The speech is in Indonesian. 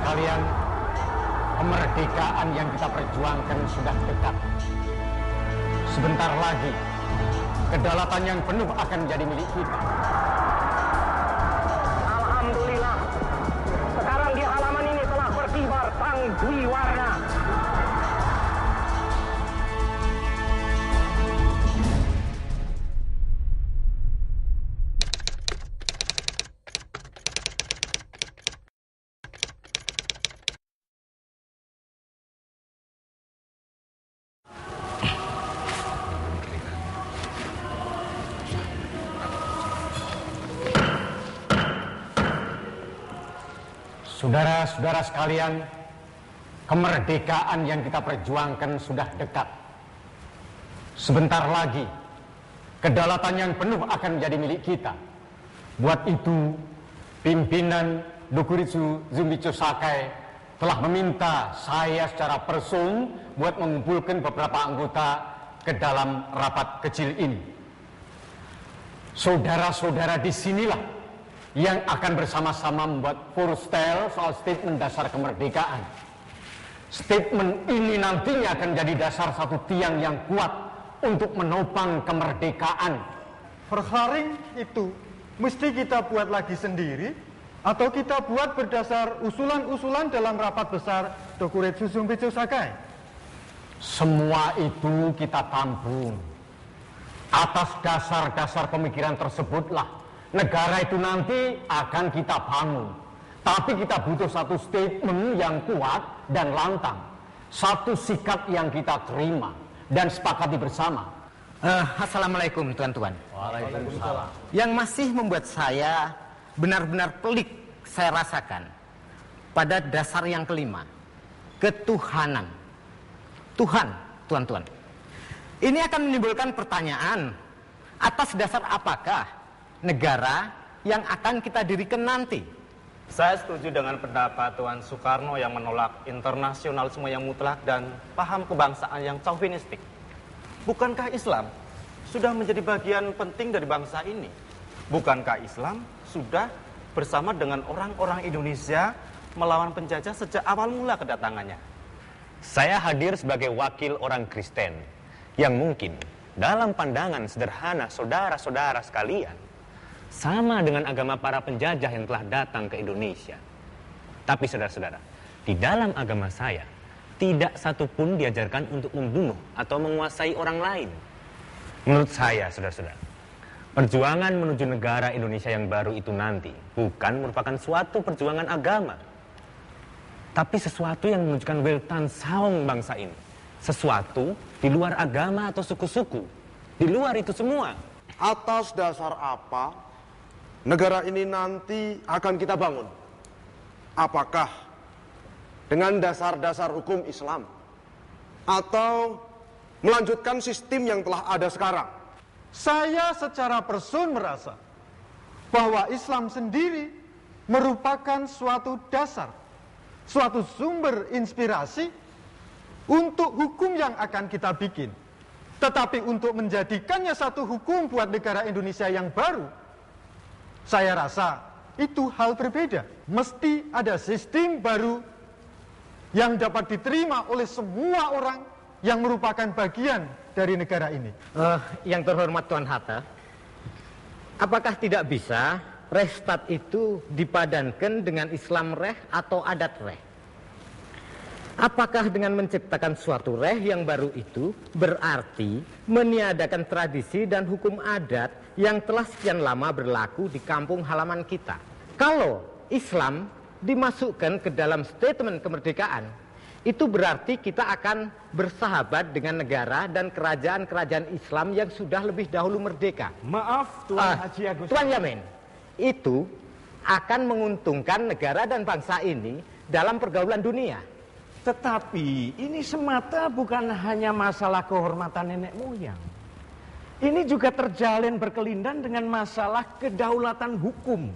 sekalian, kemerdekaan yang kita perjuangkan sudah dekat. Sebentar lagi, kedaulatan yang penuh akan menjadi milik kita. Alhamdulillah, sekarang di halaman ini telah berkibar sang Dwi Warna. Saudara-saudara sekalian, kemerdekaan yang kita perjuangkan sudah dekat. Sebentar lagi, kedaulatan yang penuh akan menjadi milik kita. Buat itu, pimpinan Dokuritsu Zumbicho Sakai telah meminta saya secara personal buat mengumpulkan beberapa anggota ke dalam rapat kecil ini. Saudara-saudara disinilah yang akan bersama-sama membuat forstel soal statement dasar kemerdekaan. Statement ini nantinya akan jadi dasar satu tiang yang kuat untuk menopang kemerdekaan. Verklaring itu mesti kita buat lagi sendiri atau kita buat berdasar usulan-usulan dalam rapat besar Dokuritsu Zumbicho Sakai? Semua itu kita tampung. Atas dasar-dasar pemikiran tersebutlah negara itu nanti akan kita bangun. Tapi kita butuh satu statement yang kuat dan lantang. Satu sikap yang kita terima dan sepakati bersama. Assalamualaikum tuan-tuan. Waalaikumsalam. Yang masih membuat saya benar-benar pelik saya rasakan pada dasar yang kelima, ketuhanan. Tuhan, tuan-tuan. Ini akan menimbulkan pertanyaan, atas dasar apakah negara yang akan kita dirikan nanti? Saya setuju dengan pendapat Tuan Soekarno yang menolak internasionalisme yang mutlak dan paham kebangsaan yang chauvinistik. Bukankah Islam sudah menjadi bagian penting dari bangsa ini? Bukankah Islam sudah bersama dengan orang-orang Indonesia melawan penjajah sejak awal mula kedatangannya? Saya hadir sebagai wakil orang Kristen yang mungkin dalam pandangan sederhana saudara-saudara sekalian sama dengan agama para penjajah yang telah datang ke Indonesia. Tapi saudara-saudara, di dalam agama saya tidak satupun diajarkan untuk membunuh atau menguasai orang lain. Menurut saya, saudara-saudara, perjuangan menuju negara Indonesia yang baru itu nanti bukan merupakan suatu perjuangan agama, tapi sesuatu yang menunjukkan weltan saung bangsa ini. Sesuatu di luar agama atau suku-suku, di luar itu semua. Atas dasar apa negara ini nanti akan kita bangun? Apakah dengan dasar-dasar hukum Islam atau melanjutkan sistem yang telah ada sekarang? Saya secara person merasa bahwa Islam sendiri merupakan suatu dasar, suatu sumber inspirasi untuk hukum yang akan kita bikin. Tetapi untuk menjadikannya satu hukum buat negara Indonesia yang baru, saya rasa itu hal berbeda. Mesti ada sistem baru yang dapat diterima oleh semua orang yang merupakan bagian dari negara ini. Yang terhormat Tuan Hatta, apakah tidak bisa Restat itu dipadankan dengan Islam reh atau adat reh? Apakah dengan menciptakan suatu reh yang baru itu berarti meniadakan tradisi dan hukum adat yang telah sekian lama berlaku di kampung halaman kita? Kalau Islam dimasukkan ke dalam statement kemerdekaan, itu berarti kita akan bersahabat dengan negara dan kerajaan-kerajaan Islam yang sudah lebih dahulu merdeka. Maaf Tuan Haji Agus. Tuan Yamin, itu akan menguntungkan negara dan bangsa ini dalam pergaulan dunia. Tetapi ini semata bukan hanya masalah kehormatan nenek moyang. Ini juga terjalin berkelindan dengan masalah kedaulatan hukum.